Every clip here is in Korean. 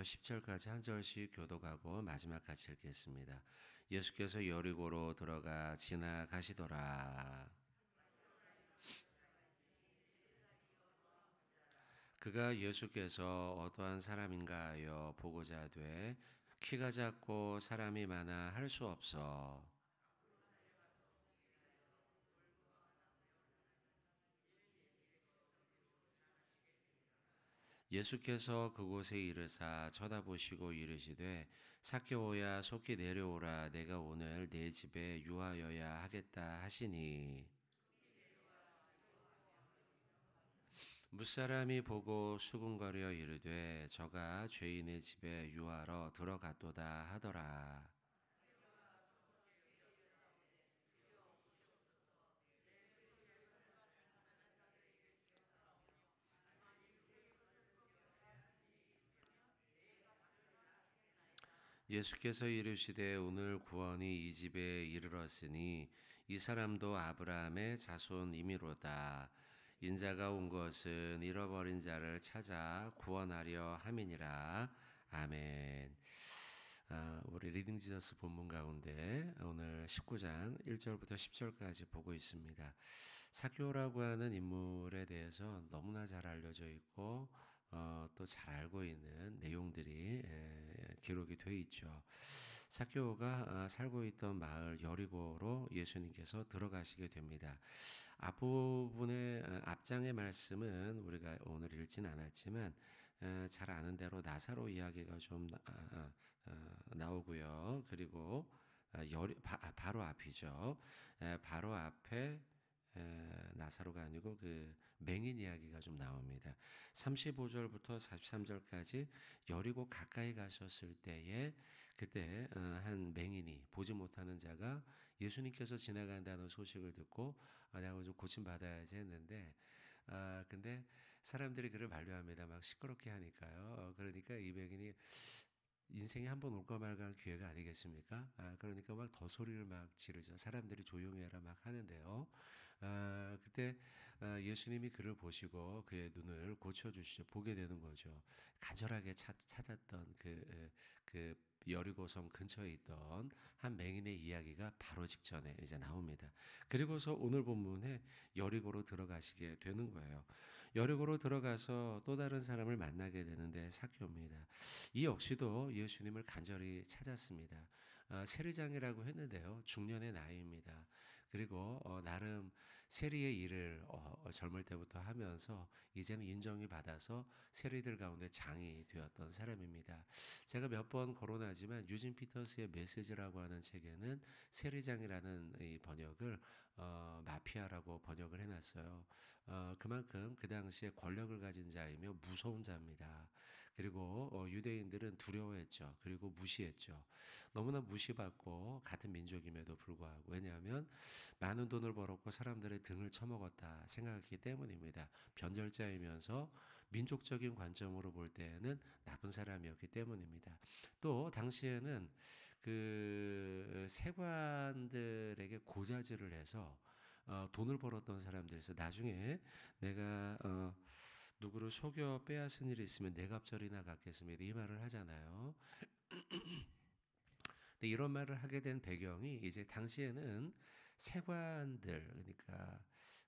10절까지 한 절씩 교독하고 마지막 같이 읽겠습니다. 예수께서 여리고로 들어가 지나가시더라. 그가 예수께서 어떠한 사람인가 하여 보고자 하되 키가 작고 사람이 많아 할 수 없어. 예수께서 그곳에 이르사 쳐다보시고 이르시되 삭개오야 속히 내려오라 내가 오늘 내 집에 유하여야 하겠다 하시니 무사람이 보고 수군거려 이르되 저가 죄인의 집에 유하러 들어갔도다 하더라. 예수께서 이르시되 오늘 구원이 이 집에 이르렀으니 이 사람도 아브라함의 자손이미로다. 인자가 온 것은 잃어버린 자를 찾아 구원하려 함이니라. 아멘. 우리 리딩 지저스 본문 가운데 오늘 19장 1절부터 10절까지 보고 있습니다. 삭개오라고 하는 인물에 대해서 너무나 잘 알려져 있고 또 잘 알고 있는 내용들이 기록이 되어 있죠. 삭개오가 살고 있던 마을 여리고로 예수님께서 들어가시게 됩니다. 앞부분의 앞장의 말씀은 우리가 오늘 읽진 않았지만 잘 아는 대로 나사로 이야기가 좀 나오고요. 그리고 바로 앞이죠. 바로 앞에 나사로가 아니고 그 맹인 이야기가 좀 나옵니다. 35절부터 43절까지 여리고 가까이 가셨을 때에 그때 한 맹인이 보지 못하는 자가 예수님께서 지나간다는 소식을 듣고 내가 좀 고침받아야지 했는데 근데 사람들이 그를 만류합니다. 막 시끄럽게 하니까요. 그러니까 이 맹인이 인생에 한 번 올까 말까 한 기회가 아니겠습니까? 그러니까 막 더 소리를 막 지르죠. 사람들이 조용히 해라 막 하는데요. 그때 예수님이 그를 보시고 그의 눈을 고쳐주시죠. 보게 되는 거죠. 간절하게 찾았던 그 여리고성 근처에 있던 한 맹인의 이야기가 바로 직전에 이제 나옵니다. 그리고서 오늘 본문에 여리고로 들어가시게 되는 거예요. 여리고로 들어가서 또 다른 사람을 만나게 되는데 삭개오입니다. 이 역시도 예수님을 간절히 찾았습니다. 세리장이라고 했는데요. 중년의 나이입니다. 그리고 나름 세리의 일을 젊을 때부터 하면서 이제는 인정이 받아서 세리들 가운데 장이 되었던 사람입니다. 제가 몇 번 거론하지만 유진 피터스의 메시지라고 하는 책에는 세리장이라는 이 번역을 마피아라고 번역을 해놨어요. 그만큼 그 당시에 권력을 가진 자이며 무서운 자입니다. 그리고 유대인들은 두려워했죠. 그리고 무시했죠. 너무나 무시받고 같은 민족임에도 불구하고 왜냐하면 많은 돈을 벌었고 사람들의 등을 쳐먹었다 생각했기 때문입니다. 변절자이면서 민족적인 관점으로 볼 때에는 나쁜 사람이었기 때문입니다. 또 당시에는 그 세관들에게 고자질을 해서 돈을 벌었던 사람들에서 나중에 내가 누구를 속여 빼앗은 일이 있으면 내 갑절이나 갚겠습니다. 이 말을 하잖아요. 근데 이런 말을 하게 된 배경이 이제 당시에는 세관들 그러니까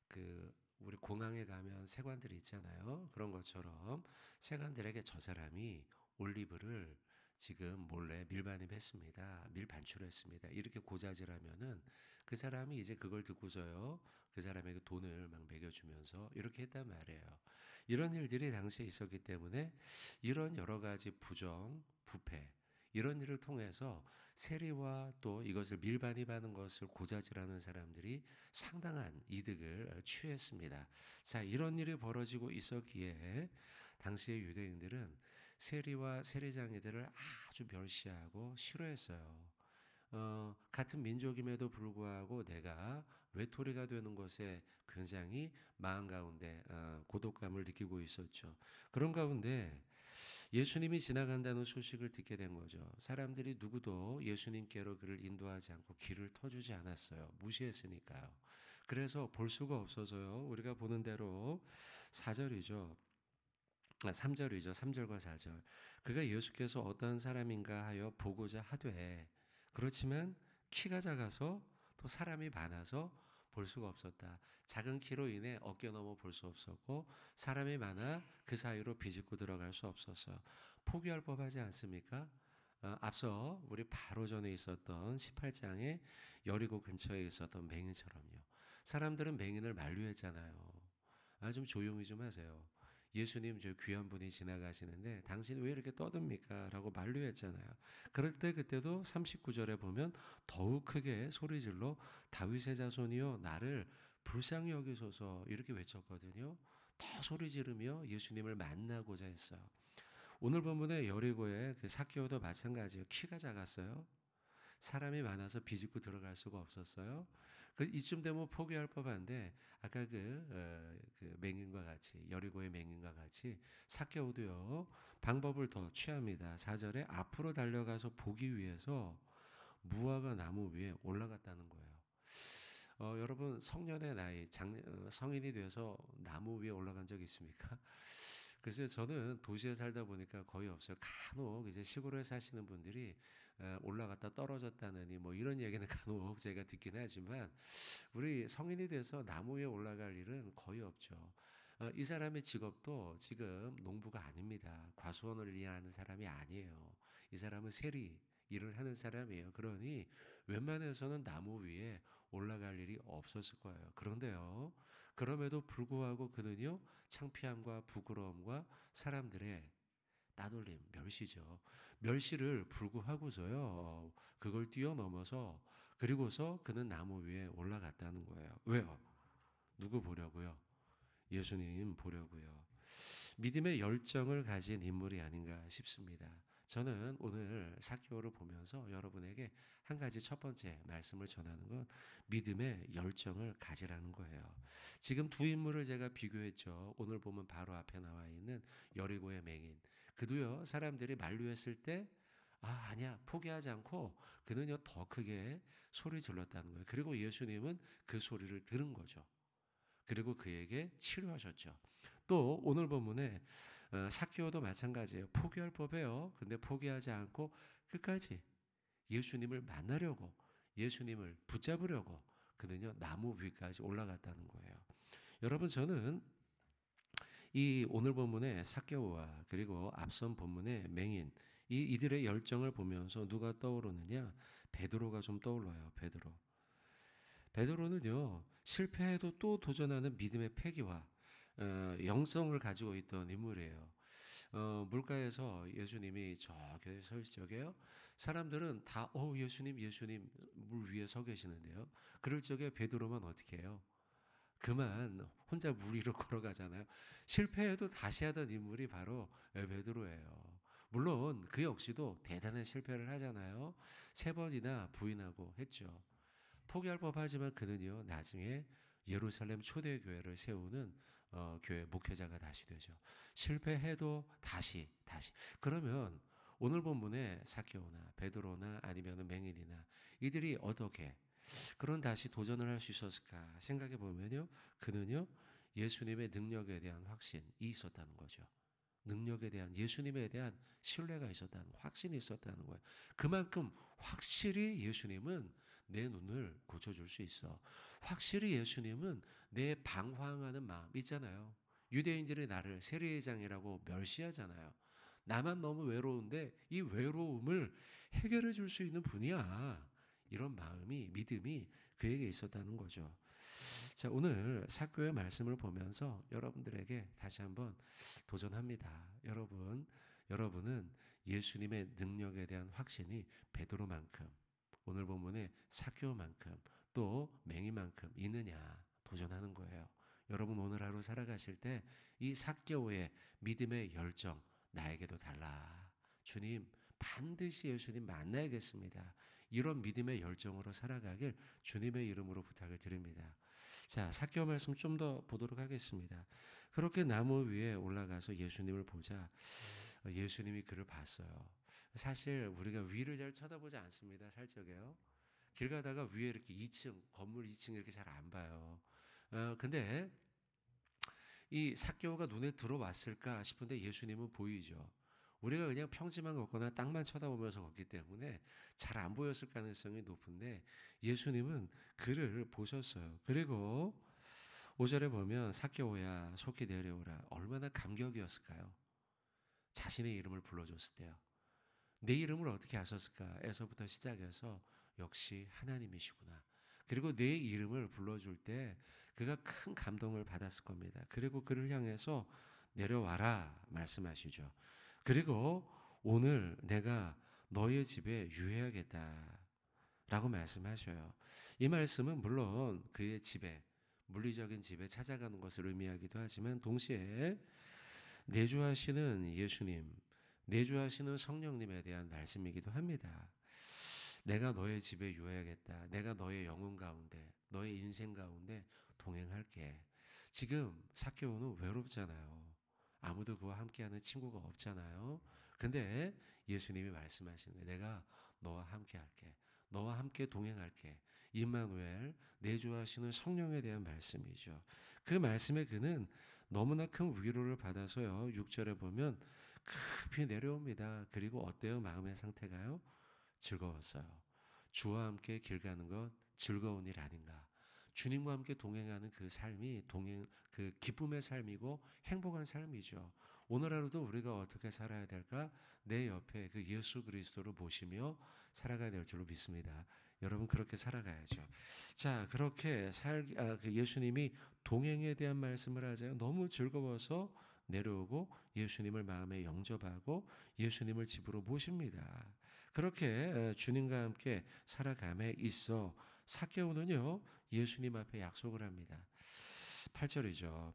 그 우리 공항에 가면 세관들이 있잖아요. 그런 것처럼 세관들에게 저 사람이 올리브를 지금 몰래 밀반입했습니다. 밀반출했습니다. 이렇게 고자질하면은 그 사람이 이제 그걸 듣고서요. 그 사람에게 돈을 막 매겨주면서 이렇게 했단 말이에요. 이런 일들이 당시에 있었기 때문에 이런 여러 가지 부정, 부패 이런 일을 통해서 세리와 또 이것을 밀반입하는 것을 고자질하는 사람들이 상당한 이득을 취했습니다. 자, 이런 일이 벌어지고 있었기에 당시의 유대인들은 세리와 세리장이들을 아주 멸시하고 싫어했어요. 같은 민족임에도 불구하고 내가 외톨이가 되는 것에 굉장히 마음 가운데 고독감을 느끼고 있었죠. 그런 가운데 예수님이 지나간다는 소식을 듣게 된 거죠. 사람들이 누구도 예수님께로 그를 인도하지 않고 길을 터주지 않았어요. 무시했으니까요. 그래서 볼 수가 없어서요. 우리가 보는 대로 4절이죠. 3절이죠. 3절과 4절. 그가 예수께서 어떤 사람인가 하여 보고자 하되 그렇지만 키가 작아서 또 사람이 많아서 볼 수가 없었다. 작은 키로 인해 어깨 넘어 볼 수 없었고 사람이 많아 그 사이로 비집고 들어갈 수 없어서 포기할 법하지 않습니까? 앞서 우리 바로 전에 있었던 18장에 여리고 근처에 있었던 맹인처럼요. 사람들은 맹인을 만류했잖아요. 좀 조용히 좀 하세요. 예수님 저 귀한 분이 지나가시는데 당신 왜 이렇게 떠듭니까? 라고 만류했잖아요. 그럴 때 그때도 39절에 보면 더욱 크게 소리질러 다윗의 자손이여 나를 불쌍히 여기소서 이렇게 외쳤거든요. 더 소리 지르며 예수님을 만나고자 했어요. 오늘 본문의 여리고의 그 삭개오도 마찬가지예요. 키가 작았어요. 사람이 많아서 비집고 들어갈 수가 없었어요. 이쯤 되면 포기할 법한데 아까 그 맹인과 같이 여리고의 맹인과 같이 삭개오도요 방법을 더 취합니다. 4절에 앞으로 달려가서 보기 위해서 무화과 나무 위에 올라갔다는 거예요. 여러분 성년의 나이 성인이 돼서 나무 위에 올라간 적 있습니까? 글쎄요, 저는 도시에 살다 보니까 거의 없어요. 간혹 이제 시골에 사시는 분들이 올라갔다 떨어졌다느니 뭐 이런 얘기는 간혹 제가 듣긴 하지만 우리 성인이 돼서 나무 위에 올라갈 일은 거의 없죠. 이 사람의 직업도 지금 농부가 아닙니다. 과수원을 일하는 사람이 아니에요. 이 사람은 세리 일을 하는 사람이에요. 그러니 웬만해서는 나무 위에 올라갈 일이 없었을 거예요. 그런데요, 그럼에도 불구하고 그는요, 창피함과 부끄러움과 사람들의 따돌림, 멸시죠. 멸시를 불구하고서요, 그걸 뛰어넘어서 그리고서 그는 나무 위에 올라갔다는 거예요. 왜요? 누구 보려고요? 예수님 보려고요. 믿음의 열정을 가진 인물이 아닌가 싶습니다. 저는 오늘 삭개오를 보면서 여러분에게 한 가지 첫 번째 말씀을 전하는 건 믿음의 열정을 가지라는 거예요. 지금 두 인물을 제가 비교했죠. 오늘 보면 바로 앞에 나와 있는 여리고의 맹인. 그도요, 사람들이 만류했을 때 아니야, 포기하지 않고 그는요, 더 크게 소리 질렀다는 거예요. 그리고 예수님은 그 소리를 들은 거죠. 그리고 그에게 치료하셨죠. 또 오늘 본문에 삭개오도 마찬가지예요. 포기할 법해요. 근데 포기하지 않고 끝까지 예수님을 만나려고 예수님을 붙잡으려고 그는요 나무 위까지 올라갔다는 거예요. 여러분 저는 이 오늘 본문의 삭개오와 그리고 앞선 본문의 맹인 이들의 열정을 보면서 누가 떠오르느냐? 베드로가 좀 떠올라요. 베드로는요 실패해도 또 도전하는 믿음의 패기와 영성을 가지고 있던 인물이에요. 물가에서 예수님이 저기 서 적에요. 사람들은 다 예수님 예수님 물 위에 서 계시는데요. 그럴 적에 베드로만 어떻게 해요? 그만 혼자 물 위로 걸어가잖아요. 실패해도 다시 하던 인물이 바로 베드로예요. 물론 그 역시도 대단한 실패를 하잖아요. 3번이나 부인하고 했죠. 포기할 법하지만 그는요 나중에 예루살렘 초대교회를 세우는 교회 목회자가 다시 되죠. 실패해도 다시 그러면 오늘 본문의 삭개오나 베드로나 아니면 맹인이나 이들이 어떻게 그런 다시 도전을 할 수 있었을까 생각해 보면요 그는요 예수님의 능력에 대한 확신이 있었다는 거죠. 능력에 대한 예수님에 대한 신뢰가 있었다는 확신이 있었다는 거예요. 그만큼 확실히 예수님은 내 눈을 고쳐줄 수 있어. 확실히 예수님은 내 방황하는 마음 있잖아요. 유대인들이 나를 세리장이라고 멸시하잖아요. 나만 너무 외로운데 이 외로움을 해결해 줄 수 있는 분이야. 이런 마음이 믿음이 그에게 있었다는 거죠. 자, 오늘 삭개오의 말씀을 보면서 여러분들에게 다시 한번 도전합니다. 여러분은 예수님의 능력에 대한 확신이 베드로만큼 오늘 본문에 삭개오만큼 또 맹이만큼 있느냐 도전하는 거예요. 여러분 오늘 하루 살아가실 때 이 삭개오의 믿음의 열정 나에게도 달라. 주님 반드시 예수님 만나야겠습니다. 이런 믿음의 열정으로 살아가길 주님의 이름으로 부탁을 드립니다. 자, 삭개오 말씀 좀 더 보도록 하겠습니다. 그렇게 나무 위에 올라가서 예수님을 보자 예수님이 그를 봤어요. 사실 우리가 위를 잘 쳐다보지 않습니다. 살적에요. 길 가다가 위에 이렇게 2층, 건물 2층 이렇게 잘 안 봐요. 근데 이 삭개오가 눈에 들어왔을까 싶은데 예수님은 보이죠. 우리가 그냥 평지만 걷거나 땅만 쳐다보면서 걷기 때문에 잘 안 보였을 가능성이 높은데 예수님은 그를 보셨어요. 그리고 5절에 보면 삭개오야 속히 내려오라. 얼마나 감격이었을까요? 자신의 이름을 불러줬을 때요. 내 이름을 어떻게 아셨을까? 에서부터 시작해서 역시 하나님이시구나. 그리고 내 이름을 불러줄 때 그가 큰 감동을 받았을 겁니다. 그리고 그를 향해서 내려와라 말씀하시죠. 그리고 오늘 내가 너의 집에 유해하겠다 라고 말씀하셔요. 이 말씀은 물론 그의 집에 물리적인 집에 찾아가는 것을 의미하기도 하지만 동시에 내주하시는 예수님, 내주하시는 성령님에 대한 말씀이기도 합니다. 내가 너의 집에 유해하겠다. 내가 너의 영혼 가운데, 너의 인생 가운데 동행할게. 지금 삭개오는 외롭잖아요. 아무도 그와 함께하는 친구가 없잖아요. 근데 예수님이 말씀하시는 거예요. 내가 너와 함께 할게. 너와 함께 동행할게. 임마누엘, 내주하시는 성령에 대한 말씀이죠. 그 말씀에 그는 너무나 큰 위로를 받아서요. 6절에 보면 급히 내려옵니다. 그리고 어때요? 마음의 상태가요? 즐거웠어요. 주와 함께 길 가는 것 즐거운 일 아닌가? 주님과 함께 동행하는 그 삶이 그 기쁨의 삶이고 행복한 삶이죠. 오늘 하루도 우리가 어떻게 살아야 될까? 내 옆에 그 예수 그리스도를 모시며 살아가야 될 줄로 믿습니다. 여러분 그렇게 살아가야죠. 자, 그렇게 그 예수님이 동행에 대한 말씀을 하자요. 너무 즐거워서 내려오고 예수님을 마음에 영접하고 예수님을 집으로 모십니다. 그렇게 주님과 함께 살아감에 있어 삭개오는요 예수님 앞에 약속을 합니다. 8절이죠.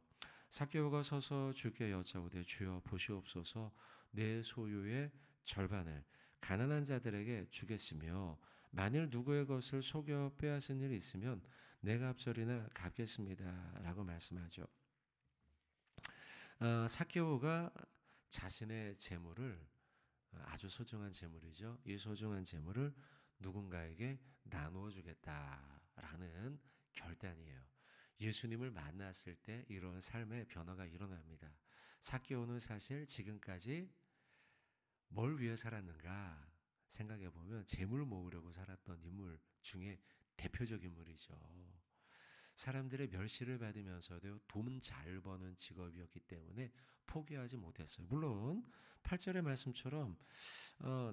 삭개오가 서서 주께 여짜오되 주여 보시옵소서 내 소유의 절반을 가난한 자들에게 주겠으며 만일 누구의 것을 속여 빼앗은 일이 있으면 내가 앞절이나 갚겠습니다 라고 말씀하죠. 삭개오가 자신의 재물을 아주 소중한 재물이죠. 이 소중한 재물을 누군가에게 나누어 주겠다라는 결단이에요. 예수님을 만났을 때 이런 삶의 변화가 일어납니다. 삭개오는 사실 지금까지 뭘 위해 살았는가 생각해 보면 재물 모으려고 살았던 인물 중에 대표적 인물이죠. 사람들의 멸시를 받으면서도 돈 잘 버는 직업이었기 때문에 포기하지 못했어요. 물론 8절의 말씀처럼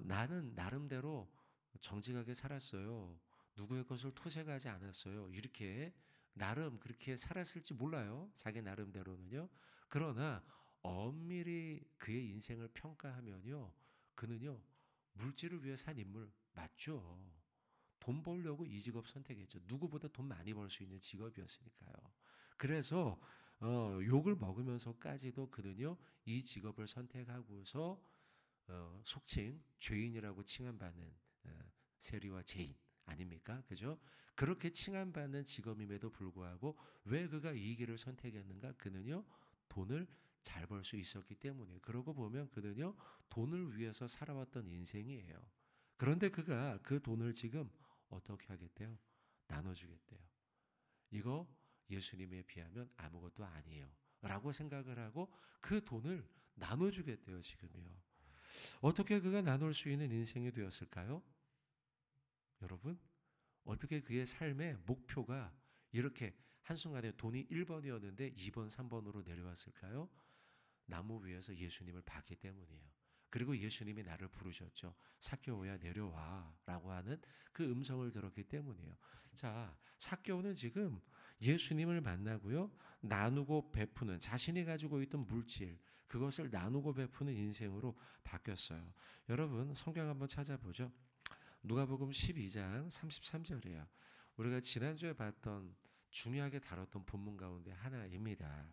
나는 나름대로 정직하게 살았어요. 누구의 것을 토색하지 않았어요. 이렇게 나름 그렇게 살았을지 몰라요. 자기 나름대로는요. 그러나 엄밀히 그의 인생을 평가하면요. 그는요. 물질을 위해 산 인물 맞죠. 돈 벌려고 이 직업 선택했죠. 누구보다 돈 많이 벌 수 있는 직업이었으니까요. 그래서 욕을 먹으면서까지도 그는요. 이 직업을 선택하고서 속칭 죄인이라고 칭함받는 세리와 죄인 아닙니까? 그죠? 그렇게 칭함받는 직업임에도 불구하고 왜 그가 이 길을 선택했는가? 그는요. 돈을 잘 벌 수 있었기 때문에 그러고 보면 그는요. 돈을 위해서 살아왔던 인생이에요. 그런데 그가 그 돈을 지금 어떻게 하겠대요? 나눠주겠대요. 이거 예수님에 비하면 아무것도 아니에요. 라고 생각을 하고 그 돈을 나눠주겠대요, 지금이요. 어떻게 그가 나눌 수 있는 인생이 되었을까요? 여러분, 어떻게 그의 삶의 목표가 이렇게 한순간에 돈이 1번이었는데 2번, 3번으로 내려왔을까요? 나무 위에서 예수님을 봤기 때문이에요. 그리고 예수님이 나를 부르셨죠. 삭개오야 내려와 라고 하는 그 음성을 들었기 때문이에요. 자, 삭개오는 지금 예수님을 만나고요. 나누고 베푸는 자신이 가지고 있던 물질 그것을 나누고 베푸는 인생으로 바뀌었어요. 여러분 성경 한번 찾아보죠. 누가복음 12장 33절이에요. 우리가 지난주에 봤던 중요하게 다뤘던 본문 가운데 하나입니다.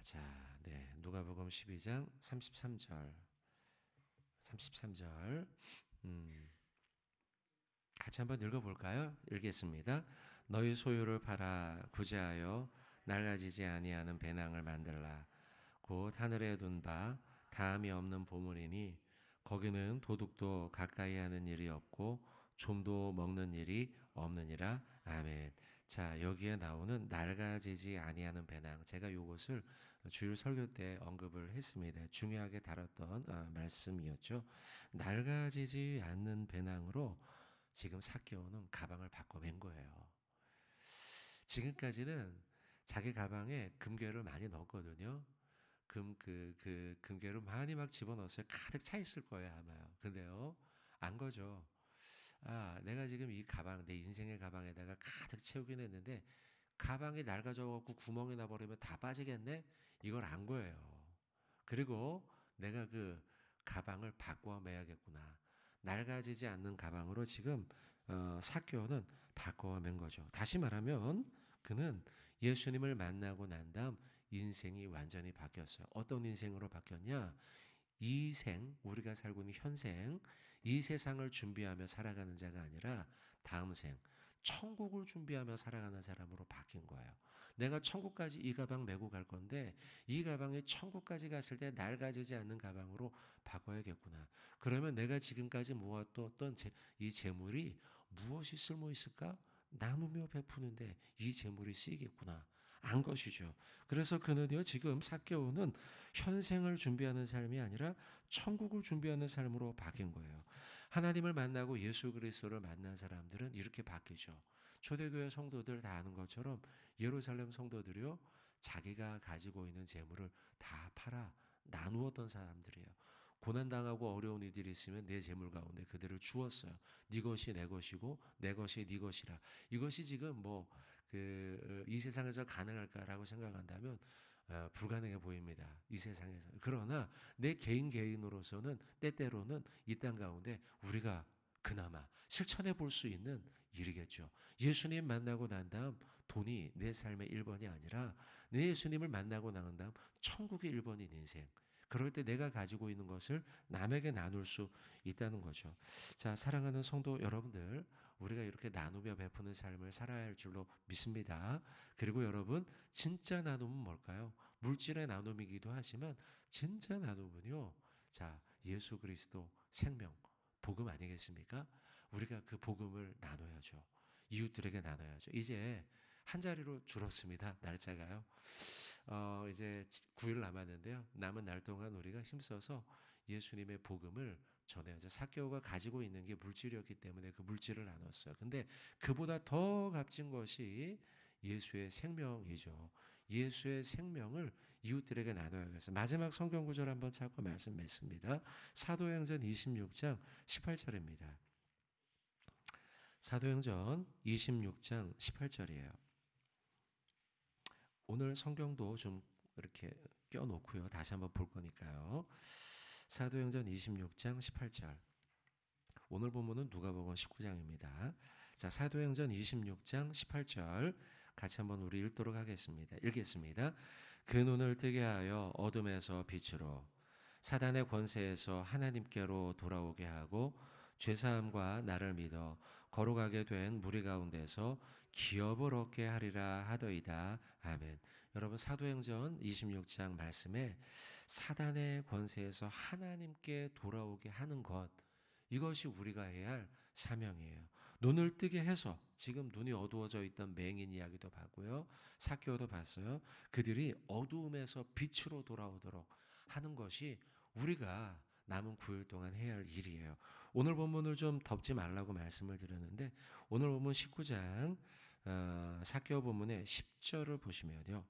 자, 네. 누가복음 12장 33절. 33절. 같이 한번 읽어볼까요? 읽겠습니다. 너희 소유를 팔아 구제하여 낡아지지 아니하는 배낭을 만들라. 곧 하늘에 둔 바 다함이 없는 보물이니 거기는 도둑도 가까이 하는 일이 없고 좀도 먹는 일이 없느니라. 아멘. 자, 여기에 나오는 낡아지지 아니하는 배낭. 제가 이것을 주일 설교 때 언급을 했습니다. 중요하게 다뤘던 말씀이었죠. 낡아지지 않는 배낭으로 지금 삭개오는 가방을 바꿔맨 거예요. 지금까지는 자기 가방에 금괴를 많이 넣었거든요. 금괴를 많이 막 집어넣었어요. 가득 차 있을 거예요, 아마요. 근데요, 안 거죠. 내가 지금 이 가방, 내 인생의 가방에다가 가득 채우긴 했는데, 가방이 낡아져갖고 구멍이 나버리면 다 빠지겠네? 이걸 안 거예요. 그리고 내가 그 가방을 바꿔 매야겠구나. 낡아지지 않는 가방으로 지금 삭개오는 바꿔 맨 거죠. 다시 말하면 그는 예수님을 만나고 난 다음 인생이 완전히 바뀌었어요. 어떤 인생으로 바뀌었냐? 이 생, 우리가 살고 있는 현생, 이 세상을 준비하며 살아가는 자가 아니라 다음 생, 천국을 준비하며 살아가는 사람으로 바뀐 거예요. 내가 천국까지 이 가방 메고 갈 건데 이 가방이 천국까지 갔을 때 낡아지지 않는 가방으로 바꿔야겠구나. 그러면 내가 지금까지 모았던 이 재물이 무엇이 쓸모 있을까? 나누며 베푸는데 이 재물이 쓰이겠구나. 안 것이죠. 그래서 그는요 지금 삭개오는 현생을 준비하는 삶이 아니라 천국을 준비하는 삶으로 바뀐 거예요. 하나님을 만나고 예수 그리스도를 만난 사람들은 이렇게 바뀌죠. 초대교회 성도들 다 아는 것처럼 예루살렘 성도들이요 자기가 가지고 있는 재물을 다 팔아 나누었던 사람들이에요. 고난당하고 어려운 이들이 있으면 내 재물 가운데 그들을 주었어요. 네 것이 내 것이고 내 것이 네 것이라. 이것이 지금 이 세상에서 가능할까라고 생각한다면 불가능해 보입니다. 이 세상에서. 그러나 내 개인으로서는 때때로는 이 땅 가운데 우리가 그나마 실천해 볼 수 있는 일이겠죠. 예수님 만나고 난 다음 돈이 내 삶의 1번이 아니라 내 예수님을 만나고 난 다음 천국의 1번인 인생. 그럴 때 내가 가지고 있는 것을 남에게 나눌 수 있다는 거죠. 자, 사랑하는 성도 여러분들, 우리가 이렇게 나누며 베푸는 삶을 살아야 할 줄로 믿습니다. 그리고 여러분, 진짜 나눔은 뭘까요? 물질의 나눔이기도 하지만 진짜 나눔은요. 자, 예수 그리스도 생명, 복음 아니겠습니까? 우리가 그 복음을 나눠야죠. 이웃들에게 나눠야죠. 이제 한 자리로 줄었습니다. 날짜가요. 이제 9일 남았는데요. 남은 날 동안 우리가 힘써서 예수님의 복음을 전해야죠. 삭개오가 가지고 있는 게 물질이었기 때문에 그 물질을 나눴어요. 근데 그보다 더 값진 것이 예수의 생명이죠. 예수의 생명을 이웃들에게 나눠야겠어요. 마지막 성경 구절 한번 찾고 말씀 맺습니다. 사도행전 26장 18절입니다. 사도행전 26장 18절이에요. 오늘 성경도 좀 이렇게 껴놓고요. 다시 한번 볼 거니까요. 사도행전 26장 18절. 오늘 본문은 누가복음 19장입니다. 자, 사도행전 26장 18절 같이 한번 우리 읽도록 하겠습니다. 읽겠습니다. 그 눈을 뜨게 하여 어둠에서 빛으로 사단의 권세에서 하나님께로 돌아오게 하고 죄사함과 나를 믿어 거룩하게 된 무리 가운데서 기업을 얻게 하리라 하더이다. 아멘. 여러분 사도행전 26장 말씀에 사단의 권세에서 하나님께 돌아오게 하는 것, 이것이 우리가 해야 할 사명이에요. 눈을 뜨게 해서 지금 눈이 어두워져 있던 맹인 이야기도 봤고요. 삭개오도 봤어요. 그들이 어두움에서 빛으로 돌아오도록 하는 것이 우리가 남은 9일 동안 해야 할 일이에요. 오늘 본문을 좀 덮지 말라고 말씀을 드렸는데 오늘 본문 19장 삭개오 본문의 10절을 보시면요.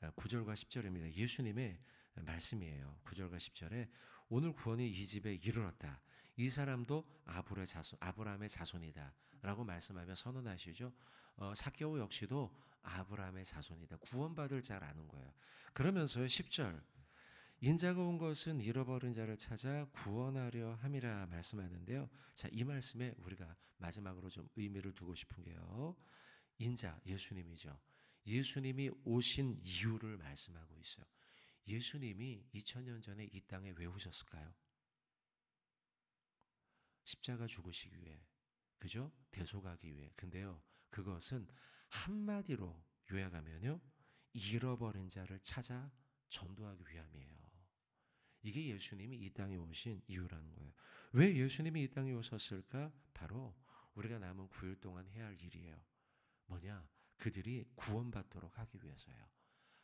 9절과 10절입니다. 예수님의 말씀이에요. 9절과 10절에 오늘 구원이 이 집에 이르렀다. 이 사람도 아브라함의 자손이다. 라고 말씀하며 선언하시죠. 삭개오 역시도 아브라함의 자손이다. 구원받을 자라는 거예요. 그러면서요. 10절 인자가 온 것은 잃어버린 자를 찾아 구원하려 함이라 말씀하는데요. 자, 이 말씀에 우리가 마지막으로 좀 의미를 두고 싶은 게요. 인자, 예수님이죠. 예수님이 오신 이유를 말씀하고 있어요. 예수님이 2000년 전에 이 땅에 왜 오셨을까요? 십자가 죽으시기 위해. 그죠? 대속하기 위해. 근데요. 그것은 한마디로 요약하면요. 잃어버린 자를 찾아 전도하기 위함이에요. 이게 예수님이 이 땅에 오신 이유라는 거예요. 왜 예수님이 이 땅에 오셨을까? 바로 우리가 남은 9일 동안 해야 할 일이에요. 뭐냐? 그들이 구원받도록 하기 위해서요.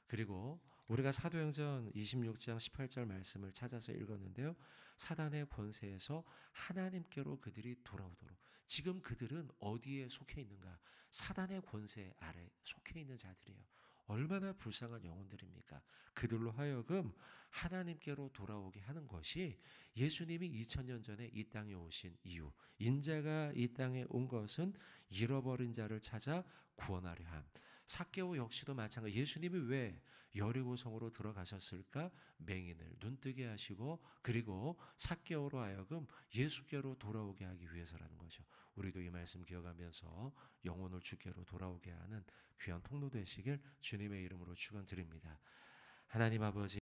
그리고 우리가 사도행전 26장 18절 말씀을 찾아서 읽었는데요. 사단의 권세에서 하나님께로 그들이 돌아오도록. 지금 그들은 어디에 속해 있는가? 사단의 권세 아래 속해 있는 자들이에요. 얼마나 불쌍한 영혼들입니까? 그들로 하여금 하나님께로 돌아오게 하는 것이 예수님이 2000년 전에 이 땅에 오신 이유, 인자가 이 땅에 온 것은 잃어버린 자를 찾아 구원하려 함. 삭개오 역시도 마찬가지. 예수님이 왜 여리고성으로 들어가셨을까? 맹인을 눈뜨게 하시고 그리고 삭개오로 하여금 예수께로 돌아오게 하기 위해서라는 거죠. 우리도 이 말씀 기억하면서 영혼을 주께로 돌아오게 하는 귀한 통로 되시길 주님의 이름으로 축원드립니다. 하나님 아버지